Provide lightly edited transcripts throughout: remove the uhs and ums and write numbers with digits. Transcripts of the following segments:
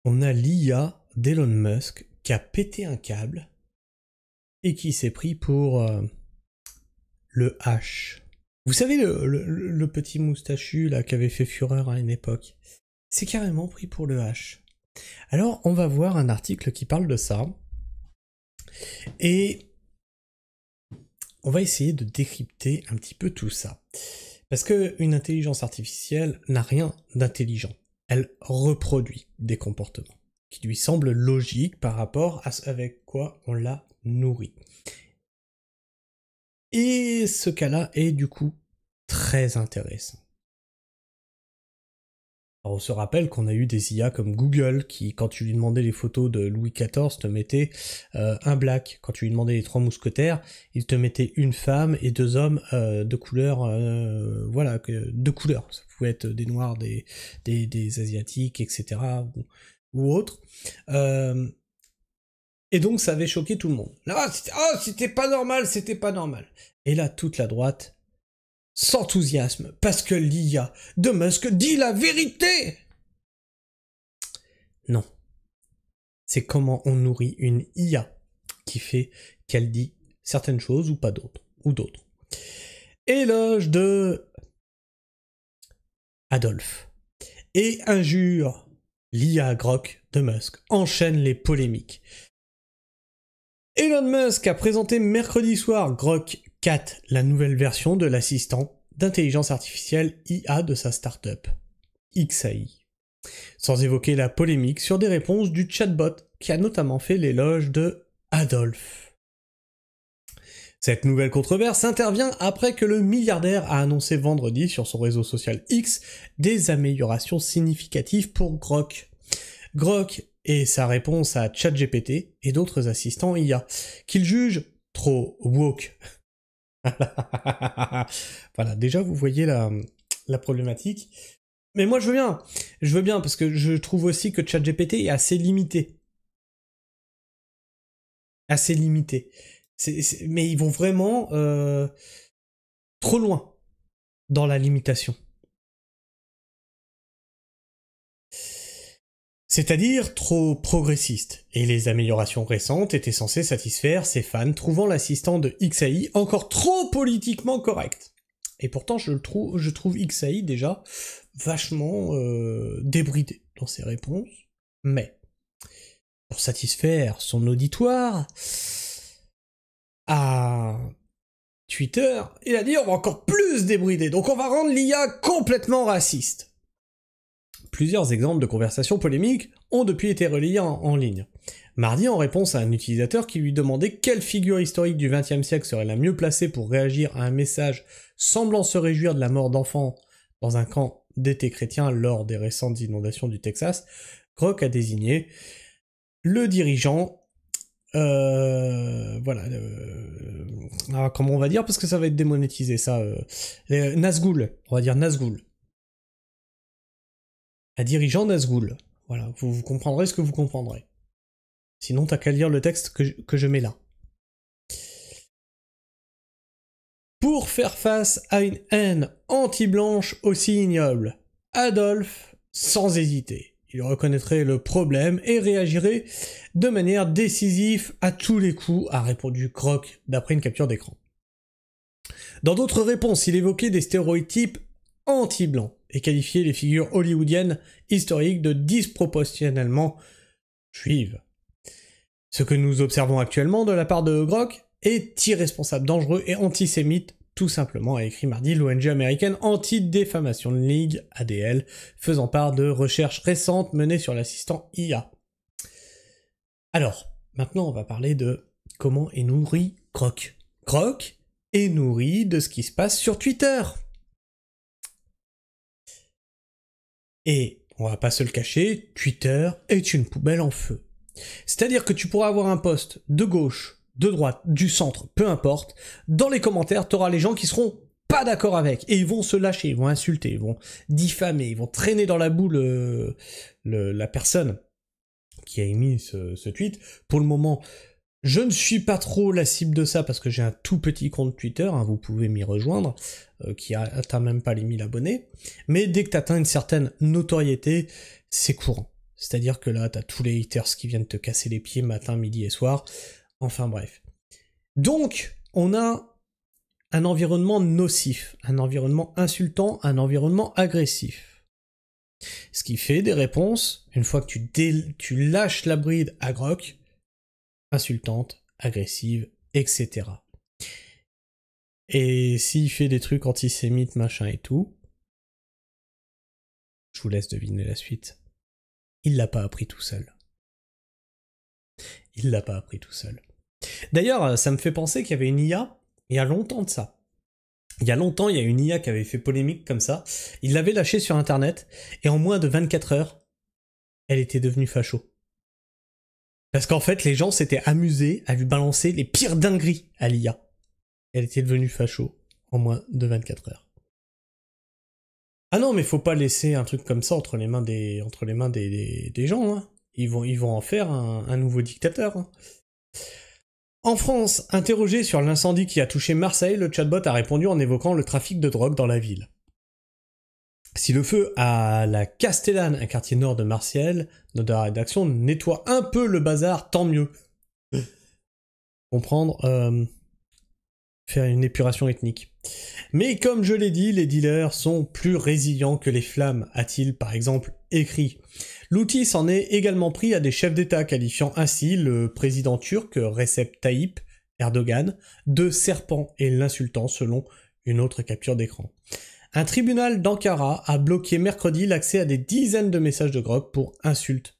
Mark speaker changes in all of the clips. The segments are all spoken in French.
Speaker 1: on a l'IA d'Elon Musk qui a pété un câble et qui s'est pris pour le H. Vous savez le petit moustachu là qui avait fait fureur à une époque, c'est carrément pris pour le H. Alors on va voir un article qui parle de ça et on va essayer de décrypter un petit peu tout ça. Parce qu'une intelligence artificielle n'a rien d'intelligent. Elle reproduit des comportements qui lui semblent logiques par rapport à ce avec quoi on l'a nourri. Et ce cas-là est du coup très intéressant. Alors on se rappelle qu'on a eu des IA comme Google qui, quand tu lui demandais les photos de Louis XIV, te mettait un black. Quand tu lui demandais les 3 mousquetaires, il te mettait une femme et 2 hommes de couleur, voilà, de couleur. Ça pouvait être des noirs, des asiatiques, etc. ou autres. Et donc ça avait choqué tout le monde. Là, c'était pas normal, c'était pas normal. Et là, toute la droite s'enthousiasme parce que l'IA de Musk dit la vérité. Non. C'est comment on nourrit une IA qui fait qu'elle dit certaines choses ou pas d'autres, ou d'autres. Éloge de Adolphe et injure l'IA Grok de Musk. Enchaîne les polémiques. Elon Musk a présenté mercredi soir Grok 4, la nouvelle version de l'assistant d'intelligence artificielle IA de sa startup, XAI, sans évoquer la polémique sur des réponses du chatbot qui a notamment fait l'éloge de Adolphe. Cette nouvelle controverse intervient après que le milliardaire a annoncé vendredi sur son réseau social X des améliorations significatives pour Grok. Grok et sa réponse à ChatGPT et d'autres assistants IA, qu'il juge trop woke. Voilà, déjà vous voyez la problématique. Mais moi je veux bien parce que je trouve aussi que ChatGPT est assez limité. Assez limité. Mais ils vont vraiment trop loin dans la limitation. C'est-à-dire trop progressiste, et les améliorations récentes étaient censées satisfaire ses fans trouvant l'assistant de XAI encore trop politiquement correct. Et pourtant je trouve XAI déjà vachement débridé dans ses réponses, mais pour satisfaire son auditoire, à Twitter, il a dit on va encore plus débrider, donc on va rendre l'IA complètement raciste. Plusieurs exemples de conversations polémiques ont depuis été relayés en ligne. Mardi, en réponse à un utilisateur qui lui demandait quelle figure historique du XXe siècle serait la mieux placée pour réagir à un message semblant se réjouir de la mort d'enfants dans un camp d'été chrétien lors des récentes inondations du Texas, Grok a désigné le dirigeant voilà, comment on va dire, parce que ça va être démonétisé ça, Nazgûl, on va dire Nazgûl. Un dirigeant Nazgûl. Voilà, vous comprendrez ce que vous comprendrez. Sinon, t'as qu'à lire le texte que je mets là. Pour faire face à une haine anti-blanche aussi ignoble, Adolphe, sans hésiter, il reconnaîtrait le problème et réagirait de manière décisive à tous les coups, a répondu Grok d'après une capture d'écran. Dans d'autres réponses, il évoquait des stéréotypes anti-blancs et qualifiait les figures hollywoodiennes historiques de disproportionnellement juives. Ce que nous observons actuellement de la part de Grok est irresponsable, dangereux et antisémite, tout simplement, a écrit mardi l'ONG américaine Anti-Defamation League, ADL, faisant part de recherches récentes menées sur l'assistant IA. Alors, maintenant on va parler de comment est nourri Grok. Grok est nourri de ce qui se passe sur Twitter. Et, on va pas se le cacher, Twitter est une poubelle en feu. C'est-à-dire que tu pourras avoir un post de gauche, de droite, du centre, peu importe, dans les commentaires, t'auras les gens qui seront pas d'accord avec, et ils vont se lâcher, ils vont insulter, ils vont diffamer, ils vont traîner dans la boue la personne qui a émis ce tweet. Pour le moment, je ne suis pas trop la cible de ça parce que j'ai un tout petit compte Twitter, hein, vous pouvez m'y rejoindre, qui atteint même pas les 1000 abonnés, mais dès que t'atteins une certaine notoriété, c'est courant. C'est-à-dire que là, t'as tous les haters qui viennent te casser les pieds matin, midi et soir. Enfin bref. Donc, on a un environnement nocif, un environnement insultant, un environnement agressif. Ce qui fait des réponses, une fois que tu lâches la bride à Grok, insultantes, agressives, etc. Et s'il fait des trucs antisémites, machin et tout, je vous laisse deviner la suite. Il l'a pas appris tout seul. Il l'a pas appris tout seul. D'ailleurs, ça me fait penser qu'il y avait une IA, il y a longtemps de ça. Il y a longtemps, il y a une IA qui avait fait polémique comme ça. Il l'avait lâchée sur Internet, et en moins de 24 heures, elle était devenue facho. Parce qu'en fait, les gens s'étaient amusés à lui balancer les pires dingueries à l'IA. Elle était devenue facho en moins de 24 heures. Ah non, mais faut pas laisser un truc comme ça entre les mains des gens, hein. Ils vont en faire un nouveau dictateur, hein. En France, interrogé sur l'incendie qui a touché Marseille, le chatbot a répondu en évoquant le trafic de drogue dans la ville. Si le feu à la Castellane, un quartier nord de Marseille, notre rédaction nettoie un peu le bazar, tant mieux. Comprendre, faire une épuration ethnique. Mais comme je l'ai dit, les dealers sont plus résilients que les flammes, a-t-il par exemple écrit. L'outil s'en est également pris à des chefs d'État, qualifiant ainsi le président turc Recep Tayyip Erdogan de serpent et l'insultant selon une autre capture d'écran. Un tribunal d'Ankara a bloqué mercredi l'accès à des dizaines de messages de Grok pour insultes.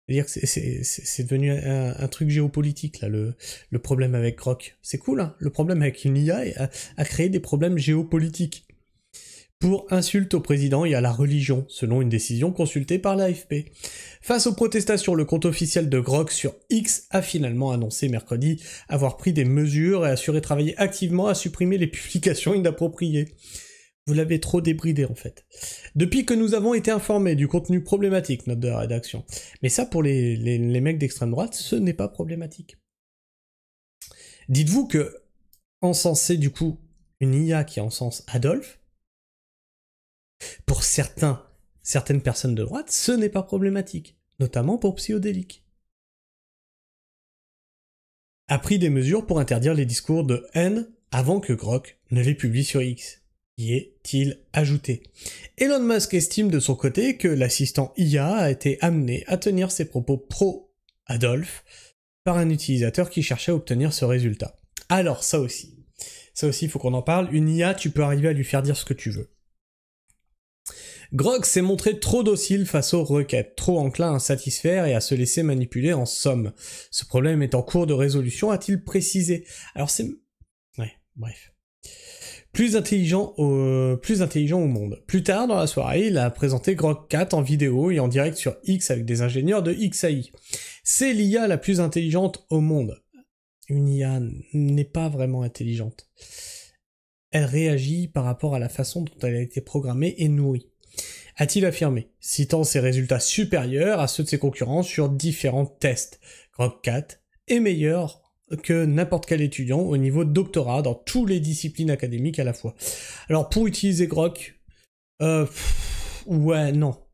Speaker 1: C'est-à-dire que c'est devenu un truc géopolitique, là, le problème avec Grok. C'est cool, hein. Le problème avec une IA a créé des problèmes géopolitiques. Pour insulte au président et à la religion, selon une décision consultée par l'AFP. Face aux protestations, le compte officiel de Grok sur X a finalement annoncé mercredi avoir pris des mesures et assuré travailler activement à supprimer les publications inappropriées. Vous l'avez trop débridé en fait. Depuis que nous avons été informés du contenu problématique, note de la rédaction. Mais ça, pour les mecs d'extrême droite, ce n'est pas problématique. Dites-vous que encenser du coup une IA qui encense Adolphe, pour certaines personnes de droite, ce n'est pas problématique, notamment pour Psyodélique. A pris des mesures pour interdire les discours de haine avant que Grok ne les publie sur X. Y est-il ajouté. Elon Musk estime de son côté que l'assistant IA a été amené à tenir ses propos pro-Adolphe par un utilisateur qui cherchait à obtenir ce résultat. Alors ça aussi, il faut qu'on en parle. Une IA, tu peux arriver à lui faire dire ce que tu veux. Grok s'est montré trop docile face aux requêtes, trop enclin à satisfaire et à se laisser manipuler en somme. Ce problème est en cours de résolution, a-t-il précisé. Alors c'est... Ouais, bref. Plus intelligent au monde. Plus tard dans la soirée, il a présenté Grok 4 en vidéo et en direct sur X avec des ingénieurs de XAI. C'est l'IA la plus intelligente au monde. Une IA n'est pas vraiment intelligente. Elle réagit par rapport à la façon dont elle a été programmée et nourrie, a-t-il affirmé, citant ses résultats supérieurs à ceux de ses concurrents sur différents tests. Grok 4 est meilleur que n'importe quel étudiant au niveau de doctorat dans toutes les disciplines académiques à la fois. Alors pour utiliser Grok, ouais, non.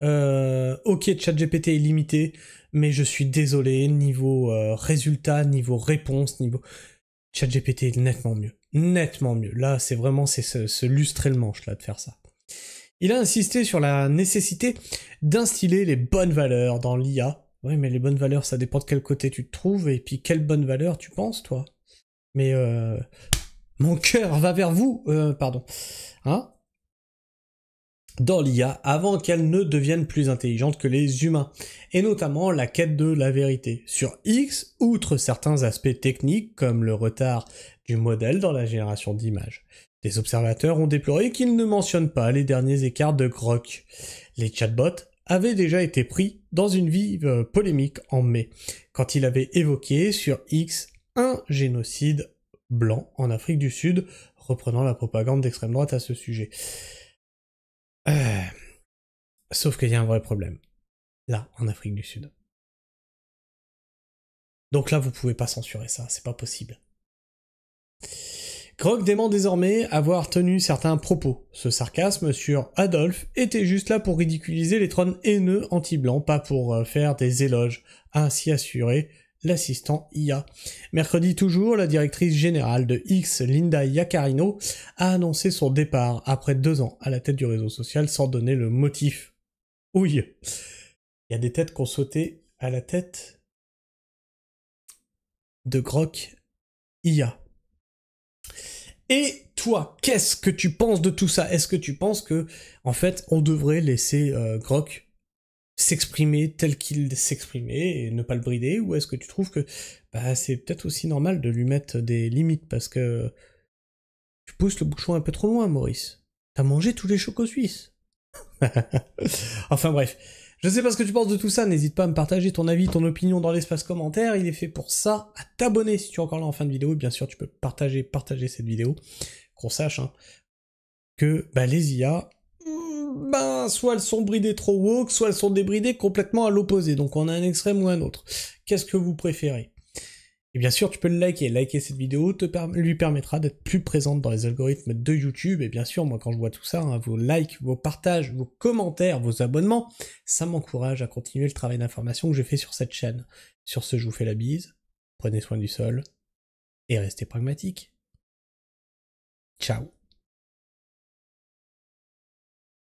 Speaker 1: Ok, ChatGPT est limité, mais je suis désolé, niveau résultat, niveau réponse, niveau... ChatGPT est nettement mieux. Nettement mieux. Là, c'est se lustrer le manche, là, de faire ça. Il a insisté sur la nécessité d'instiller les bonnes valeurs dans l'IA. Ouais, mais les bonnes valeurs, ça dépend de quel côté tu te trouves, et puis quelle bonne valeur tu penses, toi. Mais mon cœur va vers vous, pardon. Hein? Dans l'IA, avant qu'elle ne devienne plus intelligente que les humains, et notamment la quête de la vérité. Sur X, outre certains aspects techniques, comme le retard du modèle dans la génération d'images. Des observateurs ont déploré qu'il ne mentionne pas les derniers écarts de Grok. Les chatbots avaient déjà été pris dans une vive polémique en mai, quand il avait évoqué sur X un génocide blanc en Afrique du Sud, reprenant la propagande d'extrême droite à ce sujet. Sauf qu'il y a un vrai problème. Là, en Afrique du Sud. Donc là, vous pouvez pas censurer ça, c'est pas possible. Grok dément désormais avoir tenu certains propos. Ce sarcasme sur Adolf était juste là pour ridiculiser les trônes haineux anti-blancs, pas pour faire des éloges, a ainsi assuré l'assistant IA. Mercredi toujours, la directrice générale de X, Linda Yaccarino, a annoncé son départ après 2 ans à la tête du réseau social sans donner le motif. Oui, il y a des têtes qui ont sauté à la tête de Grok IA. Et toi, qu'est-ce que tu penses de tout ça? Est-ce que tu penses que, en fait, on devrait laisser Grok s'exprimer tel qu'il s'exprimait et ne pas le brider, ou est-ce que tu trouves que c'est peut-être aussi normal de lui mettre des limites parce que tu pousses le bouchon un peu trop loin, Maurice? T'as mangé tous les chocos suisses. Enfin bref, je sais pas ce que tu penses de tout ça, n'hésite pas à me partager ton avis, ton opinion dans l'espace commentaire, il est fait pour ça, à t'abonner si tu es encore là en fin de vidéo, et bien sûr tu peux partager cette vidéo, qu'on sache que les IA, soit elles sont bridées trop woke, soit elles sont débridées complètement à l'opposé, donc on a un extrême ou un autre. Qu'est-ce que vous préférez? Et bien sûr, tu peux le liker cette vidéo lui permettra d'être plus présente dans les algorithmes de YouTube, et bien sûr, moi quand je vois tout ça, vos likes, vos partages, vos commentaires, vos abonnements, ça m'encourage à continuer le travail d'information que je fais sur cette chaîne. Sur ce, je vous fais la bise, prenez soin du sol, et restez pragmatiques. Ciao.